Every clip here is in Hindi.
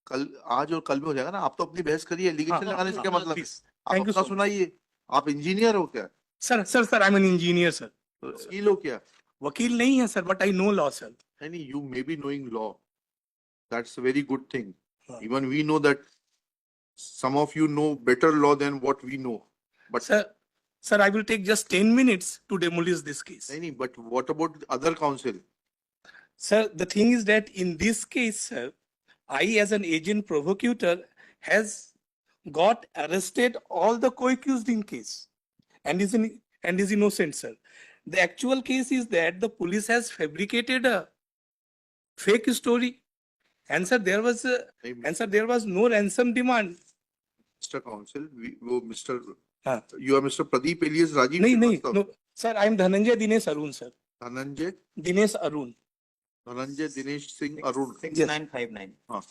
कल आज और कल में हो जाएगा ना। आप तो अपनी बहस करिए, एलिगेशन लगाने से क्या मतलब है? प्लीज। आप थैंक यू अपना सो मच सुनाइए। आप इंजीनियर हो क्या? Sir I M an engineer sir. वकील हो क्या? वकील नहीं है sir, but I know law sir. नहीं, you may be knowing law. That's a very good thing. हाँ। Even we know that some of you know better law than what we know. But Sir, I will take just 10 minutes to demolish this case. नहीं, but what about the other counsel? Sir, the thing is that in this case, sir, I as an agent provocateur has got arrested all the co-accused in case and is innocent, sir. The actual case is that the police has fabricated a fake story, and sir, there was no ransom demand. Mr. Counsel, वो Mr. हाँ. You are Mr. Pradeep alias Rajiv नहीं, Srivastava. no, sir, I am Dhananjay Dinesh Arun, sir. Dhananjay Dinesh Arun. Dinesh Singh Arun. 6959। हाँ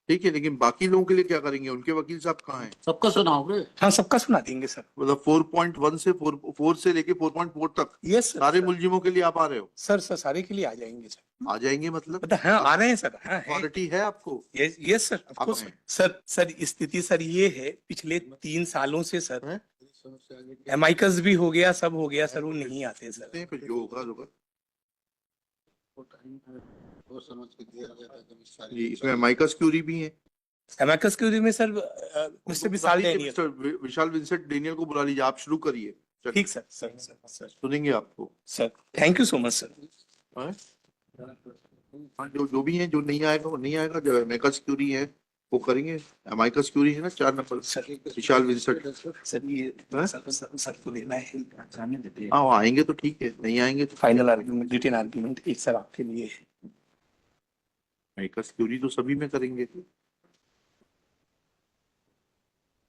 ठीक है, लेकिन बाकी लोगों के लिए क्या करेंगे? उनके वकील साहब कहाँ हैं? सबका सुनाओगे? हाँ, सबका सुना देंगे सर। मतलब 4.1 से 4 से लेके 4.4 तक यस सर। सारे मुलजिमों के लिए आप आ रहे हो? सर सारे के लिए आ जाएंगे सर। आ जाएंगे मतलब? हाँ, आ रहे हैं सर। हाँ, अथॉरिटी है आपको? Yes sir, of course sir. स्थिति सर ये है, पिछले 3 सालों से सर एमाइकस भी हो गया, सब हो गया सर, वो नहीं आते सर। फिर जो होगा इसमें एमाइकस क्यूरी भी है। एमाइकस क्यूरी में sir mister Vishal Vincent Daniel को बुला लीजिए, आप शुरू करिए। ठीक सर। सुनेंगे आपको sir. Thank you so much sir. जो भी है, जो नहीं आएगा वो नहीं आएगा। जो एमाइकस क्यूरी है वो करेंगे। एमाइकस क्यूरी है ना 4 नंबर विशाल विंसेंट सर। ये सर को लेना है। हाँ, आएंगे तो ठीक है, नहीं आएंगे तो फाइनल आर्गुमेंट, रिटन आर्गुमेंट एक सर आपके लिए है। एमाइकस क्यूरी तो सभी में करेंगे।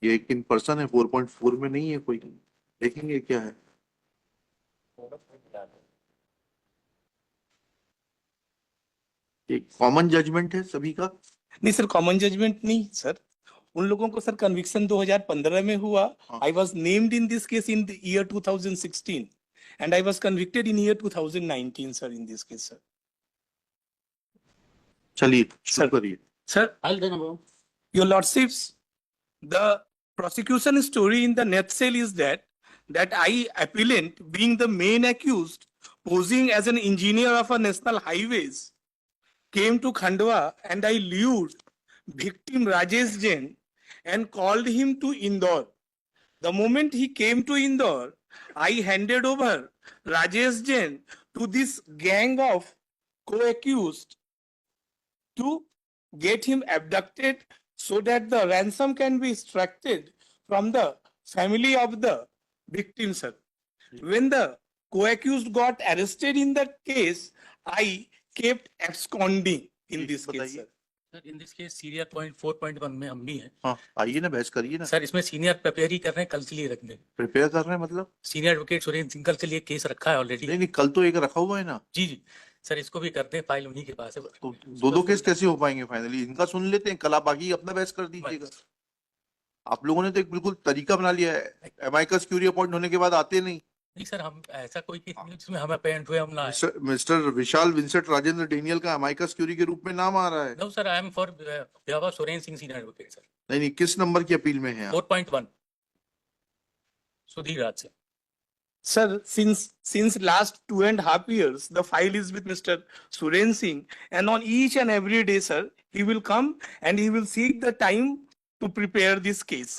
ये एक इन पर्सन है, 4.4 में नहीं है कोई। देखेंगे क्या है। एक कॉमन जजमेंट है सभी का? नहीं सर, कॉमन जजमेंट नहीं सर। उन लोगों को सर कन्विक्शन 2015 में हुआ। I was named in this case in the year 2016 and I was convicted in year 2019 sir, in this case sir. चलिए शुरू करिए sir. Your lordships, the prosecution story in the nutshell is that I, appellant, being the main accused, posing as an engineer of a national highways, came to Khandwa and I lured victim Rajesh Jain and called him to Indore. The moment he came to Indore, I handed over Rajesh Jain to this gang of co-accused to get him abducted so that the ransom can be extracted from the family of the victim, sir. When the co-accused got arrested in that case, I kept absconding in this case, sir. Sir, in this case senior point 4.1 में हम भी हैं। हाँ, आइए ना, बहस करिए ना। सर, इसमें सीनियर प्रिपेयर ही कर रहे हैं, कल के लिए रख दें। प्रिपेयर कर रहे हैं मतलब? सीनियर एडवोकेट सुरेंद्र सिंह के लिए केस रखा है ऑलरेडी। नहीं, कल तो एक रखा हुआ है ना। जी सर, इसको भी करते हैं, फाइल उन्हीं के पास है। तो 2 केस कैसे हो पाएंगे फाइनली? इनका सुन लेते हैं, कल आप बाकी अपना बहस कर दीजिएगा। आप लोगों ने तो एक बिल्कुल तरीका बना लिया है, एमाइकस क्यूरी अपॉइंट होने के बाद आते नहीं सर, हम ऐसा कोई केस नहीं जिसमें हम अपॉइंट हुए, हम ना आए। Mister Vishal Vincent Rajendra Daniel का एमाइकस क्यूरी के रूप में नाम आ रहा है। No sir, I am for behalf Surendra Singh senior advocate sir. नहीं, किस नंबर की अपील में है? 4.1 सुधीर राज से। Sir, since last 2.5 years, the file is with Mr. Suren Singh, and on each and every day, sir, he will come and he will seek the time to prepare this case.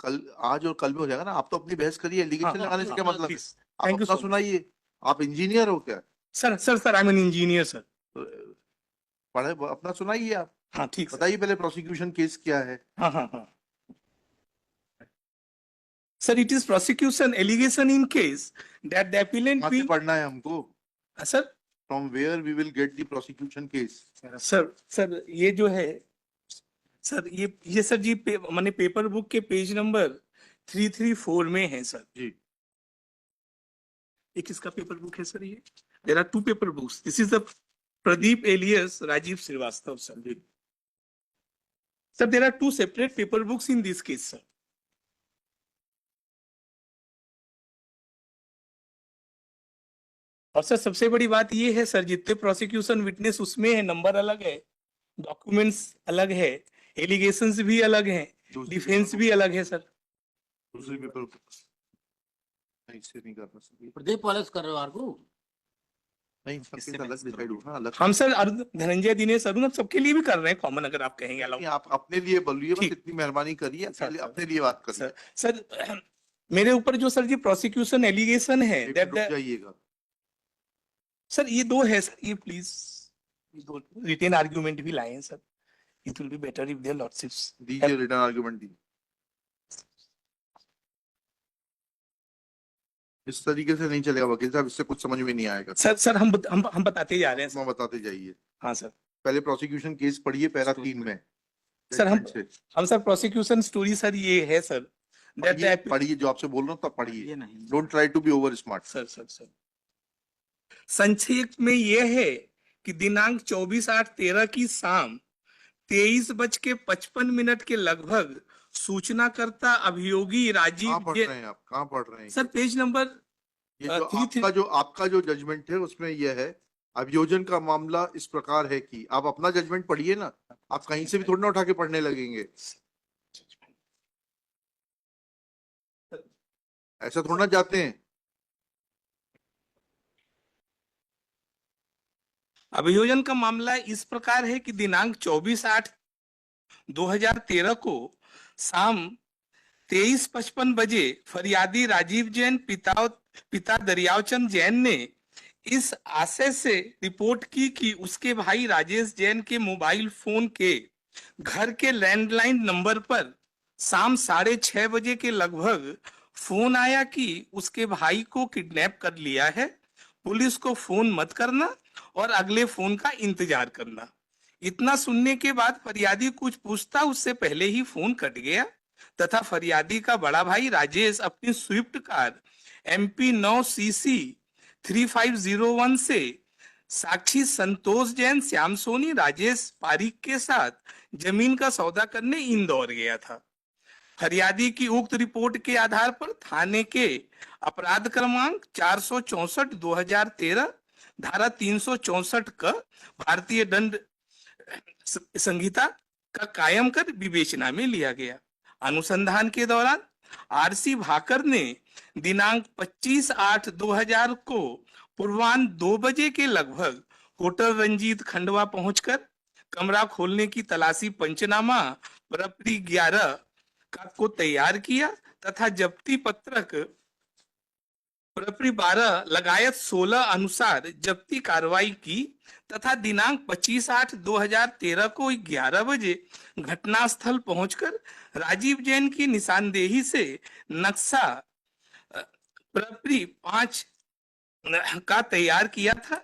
कल आज और कल में हो जाएगा ना। आप तो अपनी बहस करिए, एलिगेशन लगाने से क्या मतलब है? आप अपना सुनाइए। आप इंजीनियर हो क्या? Sir, I M an engineer sir. पढ़े अपना सुनाइए आप। हाँ, ठीक। बताइए पहले प्रोसिक्यूशन केस क्या है? हाँ। Sir, it is prosecution allegation in case that the appellant कहाँ से पढ़ना है हमको? Sir, from where we will get the prosecution case? Sir ये जो है सर, ये सर जी माने पेपर बुक के पेज नंबर 334 में है सर जी। एक किसका पेपर बुक है सर? ये there are 2 paper books. This is the Pradeep alias Rajeev Srivastava sir. Sir, there are 2 separate paper books in this case sir. और सर सबसे बड़ी बात ये है सर, जितने प्रोसिक्यूशन विटनेस उसमें है नंबर अलग है, डॉक्यूमेंट्स अलग है, एलिगेशंस भी अलग हैं, डिफेंस भी अलग है सर। दूसरे पेपर नहीं, इससे नहीं करना सर। प्रदीप पॉलिश कर रहे हो आर को नहीं, सबके साथ अलग डिसाइड होगा, अलग। हम सर धनंजय, दिनेश, अरुण, हम सबके लिए भी कर रहे हैं कॉमन, अगर आप कहेंगे अलाउ। नहीं, आप अपने लिए बोलिए, बस ठीक। इतनी मेहरबानी करिए, सर, पहले अपने लिए बात करिए। सर मेरे ऊपर जो सर जी प्रोसिक्यूशन एलिगेशन है एक दैट मिनट रुक जाइएगा। सर ये दो है सर, ये प्लीज ये दो रिटेन आर्ग्यूमेंट भी लाए हैं sir, it will be better if their lordships. दीजिए रिटर्न आर्गुमेंट दीजिए। इस तरीके से नहीं चलेगा वकील साहब, इससे कुछ समझ में नहीं आएगा। सर हम बताते जा रहे हैं मैं बताते जाइए। हाँ सर। पहले प्रोसिक्यूशन केस पढ़िए पैरा 3 में। सर judgment से। हम सर प्रोसिक्यूशन स्टोरी सर ये है सर दैट पढ़िए जो आपसे बोल रहा हूँ तब पढ़िए, don't try to be over smart. Sir संक्षेप में यह है कि दिनांक 24/8/13 की शाम 23:55 के लगभग सूचनाकर्ता अभियोगी कहाँ राजीव पढ़ रहे हैं आप, कहाँ पढ़ रहे हैं? सर पेज नंबर ये जो 33 आपका जो जजमेंट है उसमें यह है, अभियोजन का मामला इस प्रकार है कि, आप अपना जजमेंट पढ़िए ना, आप कहीं से भी थोड़ी ना उठा के पढ़ने लगेंगे, ऐसा थोड़ा ना जाते हैं। अभियोजन का मामला इस प्रकार है कि दिनांक 24/8/2013 को शाम 23:55 बजे फरियादी राजीव जैन पिता दरियावचंद जैन ने इस आशय से रिपोर्ट की कि उसके भाई राजेश जैन के मोबाइल फोन के घर के लैंडलाइन नंबर पर शाम 6:30 बजे के लगभग फोन आया कि उसके भाई को किडनैप कर लिया है, पुलिस को फोन मत करना और अगले फोन का इंतजार करना। इतना सुनने के बाद फरियादी कुछ पूछता उससे पहले ही फोन कट गया तथा फरियादी का बड़ा भाई राजेश अपनी स्विफ्ट कार MP 9 CC 3501 से साक्षी संतोष जैन, श्याम सोनी, राजेश पारिक के साथ जमीन का सौदा करने इंदौर गया था। फरियादी की उक्त रिपोर्ट के आधार पर थाने के अपराध क्रमांक 464/2013 धारा 364 का भारतीय दंड संहिता का कायम कर विवेचना में लिया गया। अनुसंधान के दौरान RC भाकर ने दिनांक 25/8/2000 को पूर्वान्ह 2 बजे के लगभग होटल रंजीत खंडवा पहुंचकर कमरा खोलने की तलाशी पंचनामा प्रपरी 11 को तैयार किया तथा जब्ती पत्रक प्रपरी 12 लगायत 16 अनुसार जब्ती कार्रवाई की तथा दिनांक 25/8/2013 को 11 बजे घटनास्थल पहुंचकर राजीव जैन की निशानदेही से नक्शा प्रपरी 5 का तैयार किया था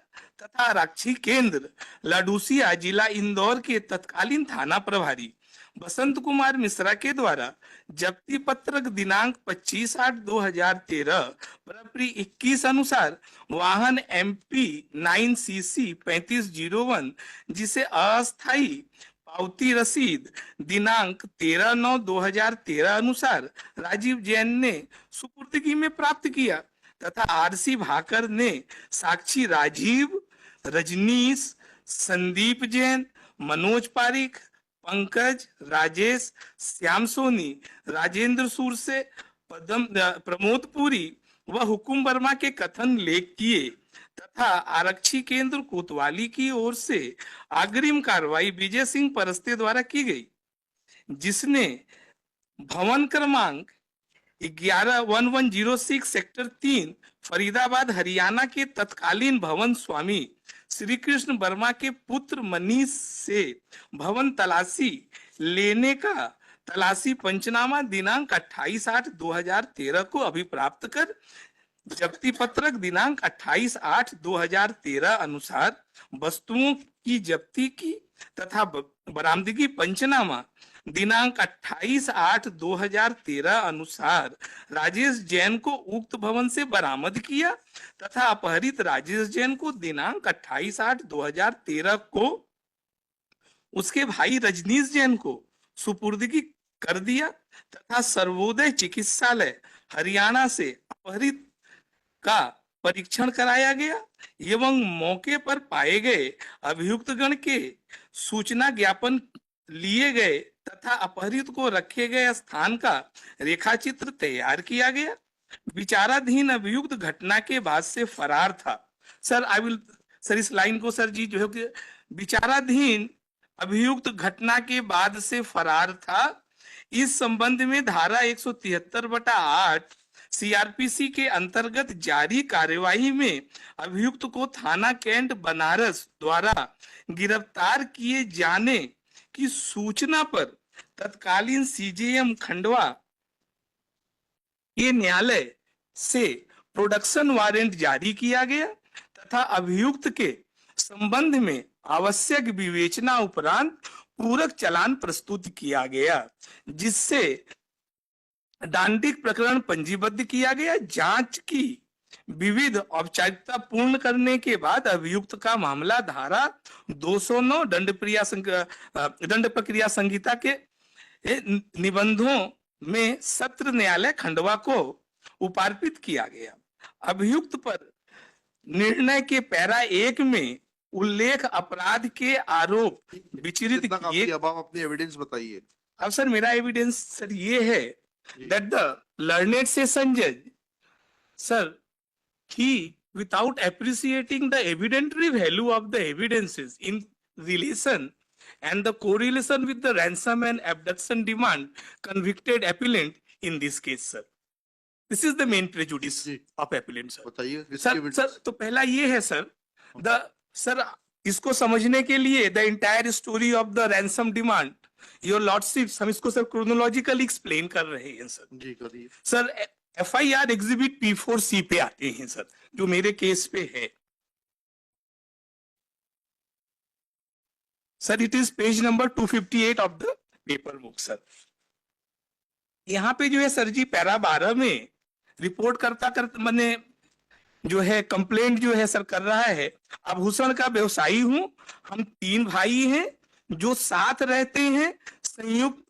तथा आरक्षी केंद्र लाडूसिया जिला इंदौर के तत्कालीन थाना प्रभारी बसंत कुमार मिश्रा के द्वारा जब्ती पत्रक दिनांक 25/8/2013 प्रपरी 21 अनुसार वाहन MP 9 CC 3501 जिसे अस्थायी पावती रसीद दिनांक 13/9/2013 अनुसार राजीव जैन ने सुपुर्दगी में प्राप्त किया तथा RC भाकर ने साक्षी राजीव, रजनीश, संदीप जैन, मनोज पारिक, पंकज, राजेश, श्याम सोनी, राजेंद्र सूर से प्रमोद पुरी व हुकुम वर्मा के कथन लेख किए तथा आरक्षी केंद्र कोतवाली की ओर से अग्रिम कार्रवाई विजय सिंह परस्ते द्वारा की गई, जिसने भवन क्रमांक 1106 सेक्टर 3 फरीदाबाद हरियाणा के तत्कालीन भवन स्वामी श्री कृष्ण वर्मा के पुत्र मनीष से भवन तलाशी लेने का तलाशी पंचनामा दिनांक 28/8/2013 को अभिप्राप्त कर जब्ती पत्रक दिनांक 28/8/2013 अनुसार वस्तुओं की जब्ती की तथा बरामदगी पंचनामा दिनांक 28/8/2013 अनुसार राजेश जैन को उक्त भवन से बरामद किया तथा अपहरित राजेश जैन को दिनांक 28/8/2013 को उसके भाई रजनीश जैन को सुपुर्दगी कर दिया तथा सर्वोदय चिकित्सालय हरियाणा से अपहरित का परीक्षण कराया गया एवं मौके पर पाए गए अभियुक्तगण के सूचना ज्ञापन लिए गए तथा अपहरित को रखे गए स्थान का रेखाचित्र तैयार किया गया। विचाराधीन अभियुक्त घटना के बाद से फरार था। सर सर इस लाइन को सर जी जो है कि विचाराधीन अभियुक्त घटना के बाद से फरार था। इस संबंध में धारा 173/8 सीआरपीसी के अंतर्गत जारी कार्यवाही में अभियुक्त को थाना कैंट बनारस द्वारा गिरफ्तार किए जाने की सूचना पर तत्कालीन सीजेएम खंडवा के न्यायालय से प्रोडक्शन वारंट जारी किया गया तथा अभियुक्त के संबंध में आवश्यक विवेचना उपरांत पूरक चालान प्रस्तुत किया गया, जिससे दांडिक प्रकरण पंजीबद्ध किया गया। जांच की विविध औपचारिकता पूर्ण करने के बाद अभियुक्त का मामला धारा 209 दंड प्रक्रिया संहिता के निबंधों में सत्र न्यायालय खंडवा को उपार्पित किया गया। अभियुक्त पर निर्णय के पैरा 1 में उल्लेख अपराध के आरोप विचरित जितना किए। काफी, अब आप अपनी एविडेंस बताइए। अब सर मेरा एविडेंस सर ये है that the learned session judge, sir, he without appreciating the evidentiary value of the evidences in relation and the correlation with the ransom and abduction demand, convicted appellant in this case, sir. This is the main prejudice ji. of appellant, sir. बताइए किसकी सर evidence? सर तो पहला ये है सर सर इसको समझने के लिए the entire story of the ransom demand your lordships हम इसको सर क्रोनोलॉजिकली एक्सप्लेन कर रहे हैं सर। जी करिए। सर एफआईआर एग्जिबिट P4C पे आते हैं सर, जो मेरे केस पे है sir. It is page number 258 of the paper book sir. यहाँ पे जो है सर जी पैरा 12 में रिपोर्ट करता मैंने जो है कंप्लेंट जो है सर कर रहा है, आभूषण का व्यवसायी हूं, हम 3 भाई हैं जो साथ रहते हैं, संयुक्त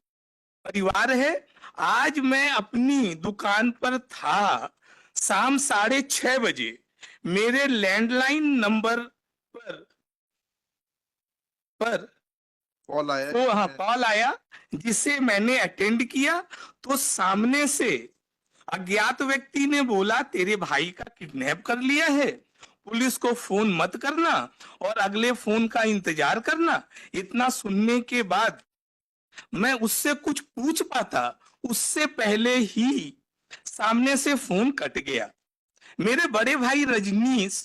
परिवार है। आज मैं अपनी दुकान पर था, शाम 6:30 बजे मेरे लैंडलाइन नंबर पर कॉल आया। तो हाँ कॉल आया, जिसे मैंने अटेंड किया तो सामने से अज्ञात व्यक्ति ने बोला तेरे भाई का किडनैप कर लिया है, पुलिस को फोन मत करना और अगले फोन का इंतजार करना। इतना सुनने के बाद मैं उससे कुछ पूछ पाता उससे पहले ही सामने से फोन कट गया। मेरे बड़े भाई राजेश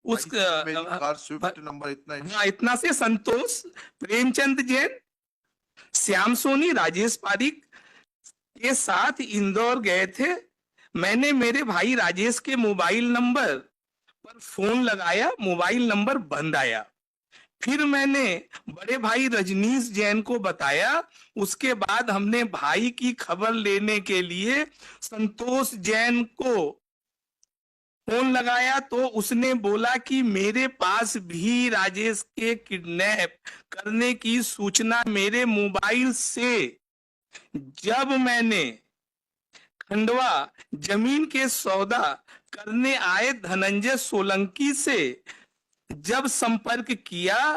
उस कार स्विफ्ट नंबर इतना है। हाँ इतना से संतोष, प्रेमचंद जैन, श्याम सोनी, राजेश पारिक के साथ इंदौर गए थे। मैंने मेरे भाई राजेश के मोबाइल नंबर पर फोन लगाया, मोबाइल नंबर बंद आया। फिर मैंने बड़े भाई रजनीश जैन को बताया। उसके बाद हमने भाई की खबर लेने के लिए संतोष जैन को फोन लगाया तो उसने बोला कि मेरे पास भी राजेश के किडनैप करने की सूचना मेरे मोबाइल से। जब मैंने खंडवा जमीन के सौदा करने आए धनंजय सोलंकी से जब संपर्क किया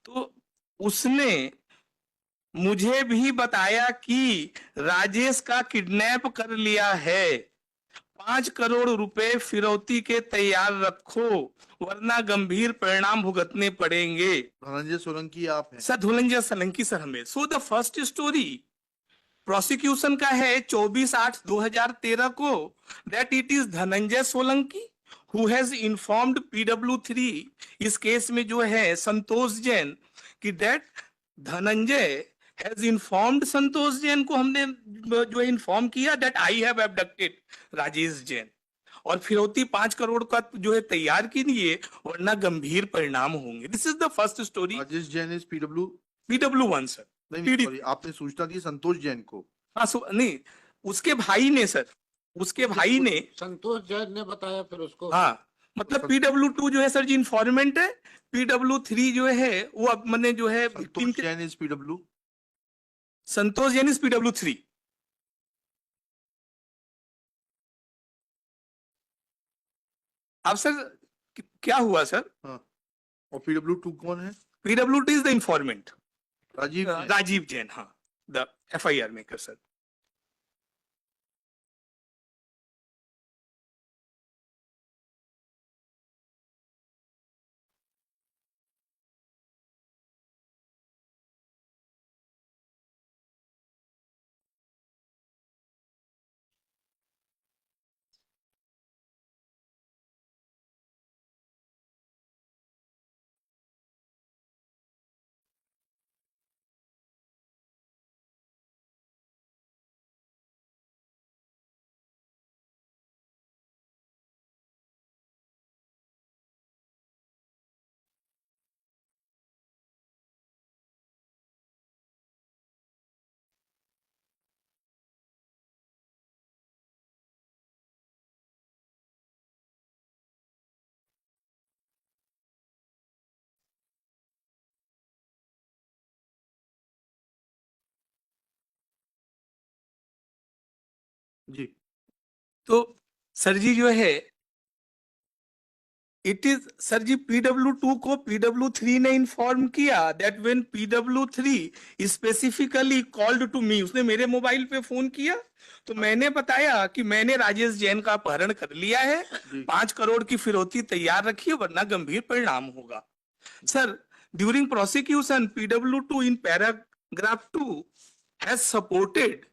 तो उसने मुझे भी बताया कि राजेश का किडनैप कर लिया है, 5 करोड़ रुपए फिरौती के तैयार रखो वरना गंभीर परिणाम भुगतने पड़ेंगे। धनंजय सोलंकी आप हैं? सर धनंजय सोलंकी सर हमें। So the first story prosecution का है 24/8/2013 को that it is Dhananjay Solanki who has informed PW3 इस केस में जो है संतोष जैन कि that Dhananjay has informed Santosh Jain को हमने जो इन्फॉर्म किया that I have abducted Rajesh Jain और फिरौती 5 करोड़ का जो है तैयार कीजिए वरना गंभीर परिणाम होंगे। This is the first story. Rajesh Jain is PW1 sir. नहीं सॉरी, आपने सूचना दी संतोष जैन को। हाँ नहीं उसके भाई ने सर, उसके भाई ने संतोष जैन ने बताया फिर उसको। हाँ मतलब PW2 जो है सर जी इन्फॉर्मेंट है, PW3 जो है वो अब मैंने जो है Santosh Jain is PW। Santosh Jain is PW3। अब सर क्या हुआ सर? हाँ, और PW2 कौन है? PWT is the informant, Rajeev Jain. Rajeev Jain, हाँ, द FIR मेकर सर। जी। तो सर जी जो है, it is sir ji PW2 को PW3 ने इन्फॉर्म किया that when PW3 specifically called to me, उसने मेरे मोबाइल पे फोन किया तो मैंने बताया कि मैंने राजेश जैन का अपहरण कर लिया है, जी। 5 करोड़ की फिरौती तैयार रखिए वरना गंभीर परिणाम होगा। Sir, during prosecution PW2 in paragraph 2 has supported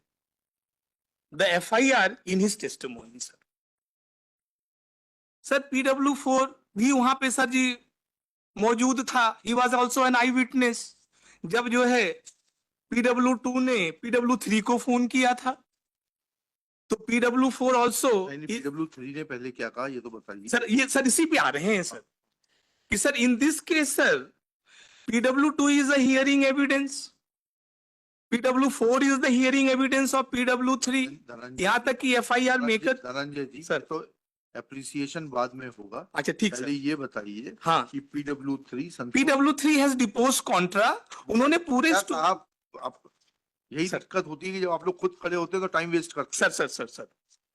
the FIR in his testimony. Sir PW4 भी वहां पे सर जी मौजूद था, he was also an I witness. जब जो है PW2 ने PW3 को फोन किया था तो PW4 ऑल्सो। PW3 ने पहले क्या कहा, ये तो बताइए। सर ये सर इसी पे आ रहे हैं सर कि sir in this case sir PW2 is a hearing evidence, PW4 is the hearing evidence of PW3, Dhananjay यहाँ तक कि FIR मेकर। धनंजय जी, सर। तो एप्रिसिएशन बाद में होगा। अच्छा ठीक पहले सर। ये बताइए हाँ, कि PW3 PW3 has depots Contra, उन्होंने पूरे क्या कहा? आप यही सर। दिक्कत होती है कि जब आप लोग खुद खड़े होते हैं तो टाइम वेस्ट करते sir sir sir sir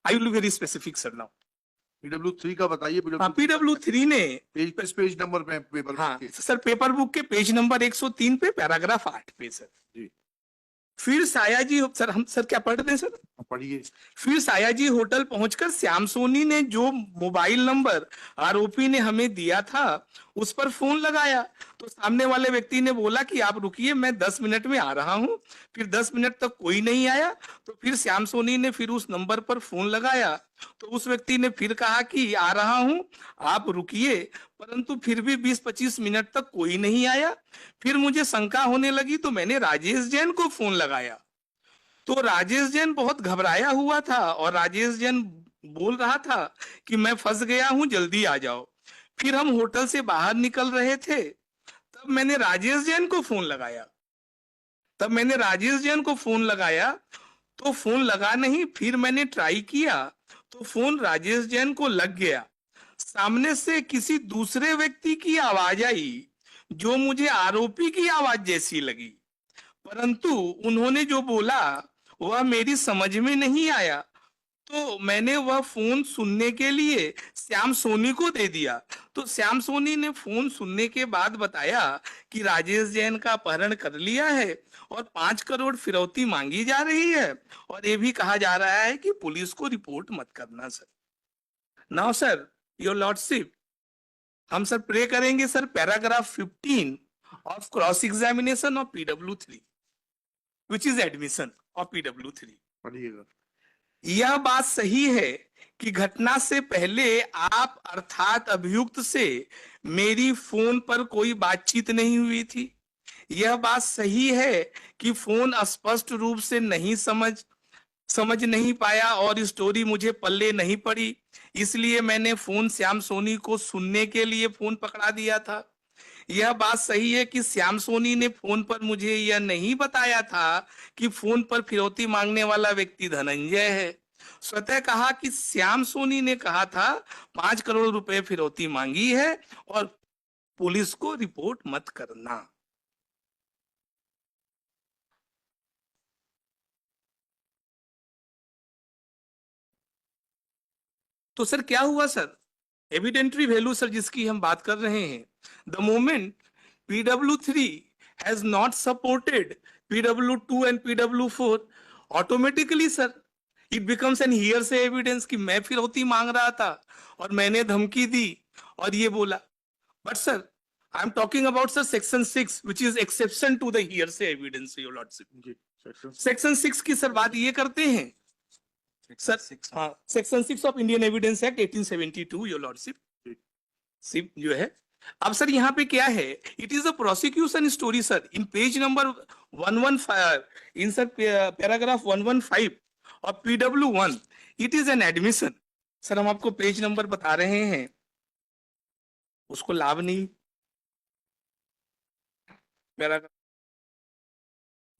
I will be very specific sir now. हैं। PW3 का बताइए। हाँ, PW3 ने किस पेज नंबर पे पेपर हाँ के? सर पेपर बुक के पेज नंबर 103 पे पैराग्राफ 8 पे सर। जी। फिर सायाजी सर, हम सर क्या पढ़ रहे हैं सर? पढ़िए। फिर सायाजी होटल पहुंचकर श्याम सोनी ने जो मोबाइल नंबर आरोपी ने हमें दिया था उस पर फोन लगाया तो सामने वाले व्यक्ति ने बोला कि आप रुकिए मैं 10 मिनट में आ रहा हूं। फिर 10 मिनट तक कोई नहीं आया तो फिर श्याम सोनी ने फिर उस नंबर पर फोन लगाया तो उस व्यक्ति ने फिर कहा कि आ रहा हूं, आप रुकिए, परंतु फिर भी 20-25 मिनट तक कोई नहीं आया। फिर मुझे शंका होने लगी तो मैंने राजेश जैन को फोन लगाया तो राजेश जैन बहुत घबराया हुआ था और राजेश जैन बोल रहा था कि मैं फंस गया हूं, जल्दी आ जाओ। फिर हम होटल से बाहर निकल रहे थे तब मैंने राजेश जैन को फोन लगाया, तो फोन लगा नहीं। फिर मैंने ट्राई किया तो फोन राजेश जैन को लग गया। सामने से किसी दूसरे व्यक्ति की आवाज आई जो मुझे आरोपी की आवाज जैसी लगी, परंतु उन्होंने जो बोला वह मेरी समझ में नहीं आया तो मैंने वह फोन सुनने के लिए श्याम सोनी को दे दिया। तो श्याम सोनी ने फोन सुनने के बाद बताया कि राजेश जैन का अपहरण कर लिया है और 5 करोड़ फिरौती मांगी जा रही है और ये भी कहा जा रहा है कि पुलिस को रिपोर्ट मत करना। Sir now sir your lordship, हम सर प्रे करेंगे sir paragraph 15 of cross examination of PW3 which is admission of PW3। पढ़िएगा। यह बात सही है कि घटना से पहले आप अर्थात अभियुक्त से मेरी फोन पर कोई बातचीत नहीं हुई थी। यह बात सही है कि फोन स्पष्ट रूप से नहीं समझ नहीं पाया और स्टोरी मुझे पल्ले नहीं पड़ी, इसलिए मैंने फोन श्याम सोनी को सुनने के लिए फोन पकड़ा दिया था। यह बात सही है कि श्याम सोनी ने फोन पर मुझे यह नहीं बताया था कि फोन पर फिरौती मांगने वाला व्यक्ति धनंजय है। स्वतः कहा कि श्याम सोनी ने कहा था 5 करोड़ रुपए फिरौती मांगी है और पुलिस को रिपोर्ट मत करना। तो सर क्या हुआ सर? एविडेंटरी वैल्यू सर जिसकी हम बात कर रहे हैं, the moment PW3 has not supported PW2 and PW4, automatically sir it becomes an hearsay evidence कि मैं फिरौती मांग रहा था और मैंने धमकी दी और ये बोला. But sir, I am talking about sir section 6 which is exception to the hearsay evidence, your lordship. जी सेक्शन 6 की सर बात ये करते हैं सर, हाँ, section 6 of Indian evidence act 1872, your lordship सिप जो है. अब सर यहाँ पे क्या है, it is a prosecution story sir in page number 115, in sir paragraph 115 और PW1 it is an admission. Sir हम आपको पेज नंबर बता रहे हैं, उसको लाभ नहीं. पैराग्राफ,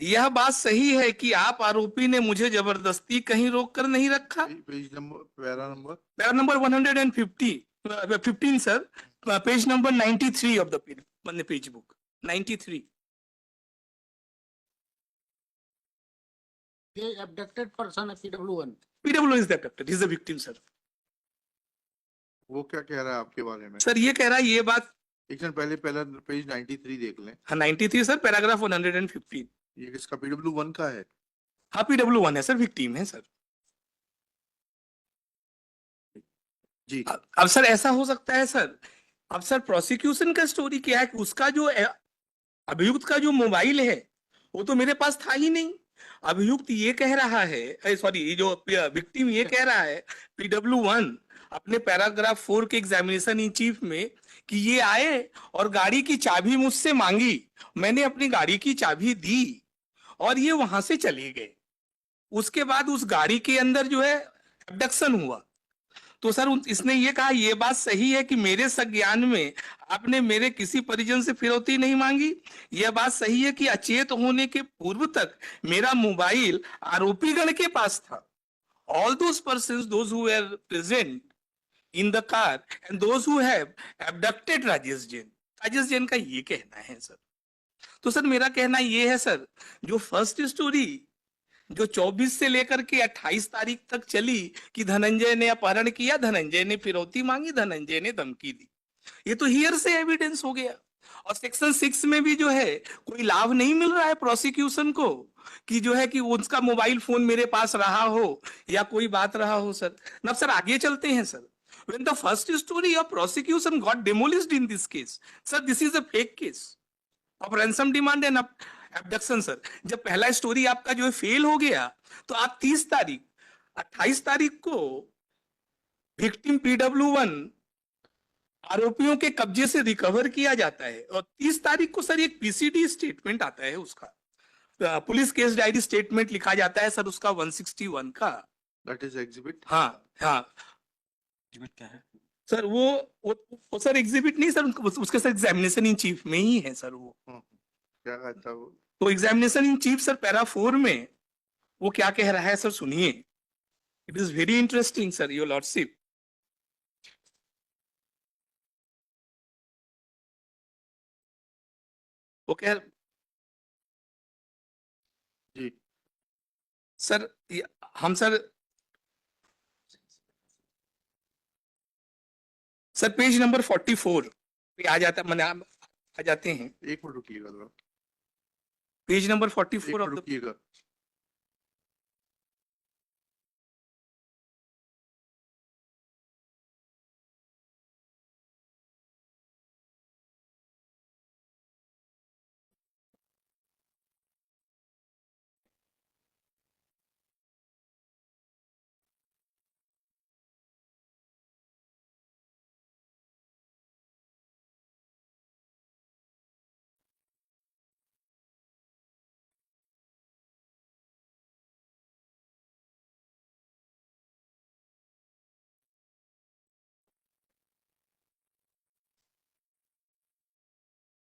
यह बात सही है कि आप आरोपी ने मुझे जबरदस्ती कहीं रोक कर नहीं रखा. Page number para number 15 sir, page number 93 of the page book 93. The abducted person is PW1. PW is the abducted, he is the victim sir. वो क्या कह रहा है आपके बारे में? सर ये कह रहा है ये बात, एक मिनट पहले पेज 93 देख लें. हाँ 93 सर पैराग्राफ 115. ये किसका PW1 का है? हाँ PW1 है सर, विक्टिम है सर. जी अब सर ऐसा हो सकता है सर, अब सर प्रोसिक्यूशन का स्टोरी क्या है कि उसका जो अभियुक्त का जो मोबाइल है वो तो मेरे पास था ही नहीं. अभियुक्त ये कह रहा है, सॉरी ये जो विक्टिम ये कह रहा है PW1 अपने पैराग्राफ 4 के एग्जामिनेशन इन चीफ में कि ये आए और गाड़ी की चाबी मुझसे मांगी, मैंने अपनी गाड़ी की चाबी दी और ये वहां से चले गए. उसके बाद उस गाड़ी के अंदर जो है अबडक्शन हुआ. तो सर इसने ये कहा ये बात सही है कि मेरे संज्ञान में आपने मेरे किसी परिजन से फिरौती नहीं मांगी. यह बात सही है कि अचेत होने के पूर्व तक मेरा मोबाइल आरोपीगण के पास था. All those persons, those who were present in the car and those who have abducted Rajesh Jain का ये कहना है सर. तो सर मेरा कहना ये है सर, जो फर्स्ट स्टोरी जो 24 से लेकर के 28 तारीख तक चली कि धनंजय ने अपहरण किया, धनंजय ने फिरौती मांगी, धनंजय ने धमकी दी, ये तो हियर से एविडेंस हो गया. और सेक्शन 6 में भी जो है कोई लाभ नहीं मिल रहा है प्रोसिक्यूशन को कि जो है कि उसका मोबाइल फोन मेरे पास रहा हो या कोई बात रहा हो सर. अब सर आगे चलते हैं sir. When the first story of prosecution got demolished in this case, sir, this is a fake case of ransom demand and abduction sir. जब पहला स्टोरी आपका जो है फेल हो गया तो आप 28 तारीख को विक्टिम PW1 आरोपियों के कब्जे से रिकवर किया जाता है और 30 तारीख को सर एक PCD स्टेटमेंट आता है, उसका पुलिस केस डायरी स्टेटमेंट लिखा जाता है सर उसका 161 का. That is exhibit. हाँ हाँ एग्जीबिट क्या है सर, वो सर एग्जिबिट नहीं सर, उसके सर एग्जामिनेशन इन चीफ में ही है सर वो. क्या कहता है वो? तो examination in chief sir para 4 में वो क्या कह रहा है सर सुनिए. It is very interesting sir your lordship. वो कह जी सर हम सर पेज नंबर 44 पे आ जाता मैंने आ जाते हैं. एक मिनट रुकिएगा जरा. पेज नंबर एक 44 मिनट ऑफ द रुकिएगा.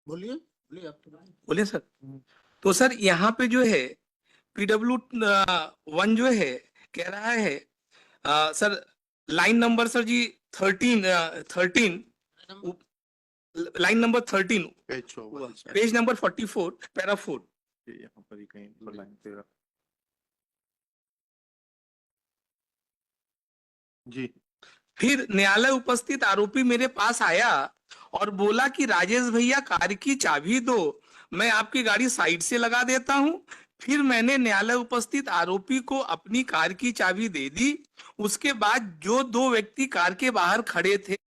बोलिए बोलिए आप तो बोले सर. तो सर यहाँ पे जो है PW1 जो है कह रहा है सर लाइन नंबर सर जी 13 line number 13 page number 44 para 4. यहाँ पर ही कहीं पर लाइन पे रख. जी फिर न्यायालय उपस्थित आरोपी मेरे पास आया और बोला कि राजेश भैया कार की चाबी दो, मैं आपकी गाड़ी साइड से लगा देता हूं। फिर मैंने न्यायालय उपस्थित आरोपी को अपनी कार की चाबी दे दी। उसके बाद जो दो व्यक्ति कार के बाहर खड़े थे